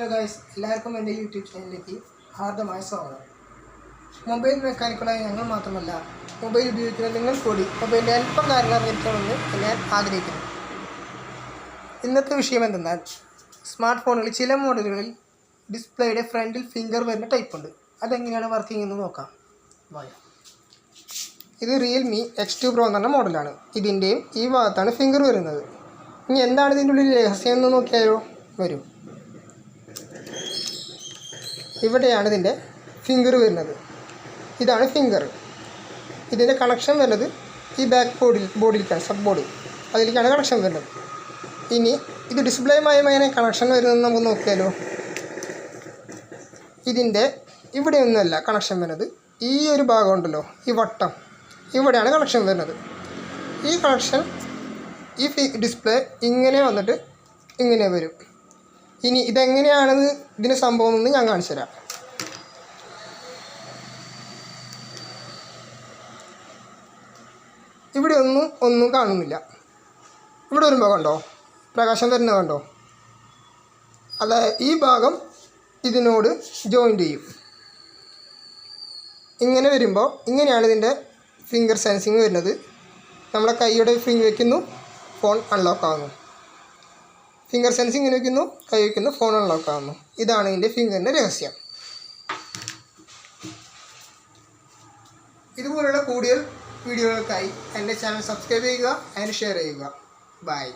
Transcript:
Hello guys, എല്ലാവർക്കും എൻ്റെ YouTube ചാനലിലേക്ക് ഹാർദമായ സ്വാഗതം. മൊബൈൽ മെക്കാനിക്കുകളായ ഞങ്ങൾ മാത്രമല്ല, മൊബൈൽ ഉപയോഗിക്കുന്ന നിങ്ങൾ കൂടി മൊബൈലിൻ്റെ അല്പം കാര്യങ്ങൾ അറിഞ്ഞിരിക്കണമെന്ന് ഞാൻ ആഗ്രഹിക്കുന്നു. ഇന്നത്തെ വിഷയം എന്തെന്നാൽ, സ്മാർട്ട് ഫോണുകളിൽ ചില മോഡലുകളിൽ ഡിസ്പ്ലേയുടെ ഫ്രണ്ടിൽ ഫിംഗർ വരുന്ന ടൈപ്പ് ഉണ്ട്. അതെങ്ങനെയാണ് വർക്കിംഗ് എന്ന് നോക്കാം. ഇത് റിയൽമി X2 Pro എന്ന് പറഞ്ഞ മോഡലാണ്. ഇതിൻ്റെയും ഈ ഭാഗത്താണ് ഫിംഗർ വരുന്നത്. ഇനി എന്താണ് ഇതിൻ്റെ ഉള്ളിൽ രഹസ്യം എന്ന് നോക്കിയാലോ? വരും. ഇവിടെയാണ് ഇതിൻ്റെ ഫിംഗർ വരുന്നത്. ഇതാണ് ഫിംഗർ. ഇതിൻ്റെ കണക്ഷൻ വരുന്നത് ഈ ബാക്ക് ബോർഡിലേക്കാണ്, സബ് ബോർഡ്, അതിലേക്കാണ് കണക്ഷൻ വരുന്നത്. ഇനി ഇത് ഡിസ്പ്ലേയുമായി എങ്ങനെ കണക്ഷൻ വരുന്നത് നമുക്ക് നോക്കിയാലോ? ഇതിൻ്റെ ഇവിടെയൊന്നുമല്ല കണക്ഷൻ വരുന്നത്, ഈ ഒരു ഭാഗം ഉണ്ടല്ലോ, ഈ വട്ടം, ഇവിടെയാണ് കണക്ഷൻ വരുന്നത്. ഈ കണക്ഷൻ ഈ ഡിസ്പ്ലേ ഇങ്ങനെ വന്നിട്ട് ഇങ്ങനെ വരും. ഇനി ഇതെങ്ങനെയാണെന്ന് ഇതിന് സംഭവം എന്ന് ഞാൻ കാണിച്ചു തരാം. ഇവിടെ ഒന്നും കാണുന്നില്ല. ഇവിടെ ഒരു ഭാഗം ഉണ്ടോ, പ്രകാശം വരുന്നത് കണ്ടോ? അല്ല, ഈ ഭാഗം ഇതിനോട് ജോയിൻ്റ് ചെയ്യും. ഇങ്ങനെ വരുമ്പോൾ ഇങ്ങനെയാണ് ഇതിൻ്റെ ഫിംഗർ സെൻസിങ് വരുന്നത്. നമ്മളെ കൈയുടെ ഫിംഗർ വയ്ക്കുന്നു, ഫോൺ അൺലോക്ക് ആകുന്നു. ഫിംഗർ സെൻസിങ് ഇങ്ങനെ വയ്ക്കുന്നു, കൈ വയ്ക്കുന്നു, ഫോൺ അൺലോക്ക് ആകുന്നു. ഇതാണ് ഇതിൻ്റെ ഫിംഗറിൻ്റെ രഹസ്യം. ഇതുപോലുള്ള കൂടുതൽ വീഡിയോകൾക്കായി എൻ്റെ ചാനൽ സബ്സ്ക്രൈബ് ചെയ്യുക, ആൻഡ് ഷെയർ ചെയ്യുക. ബൈ.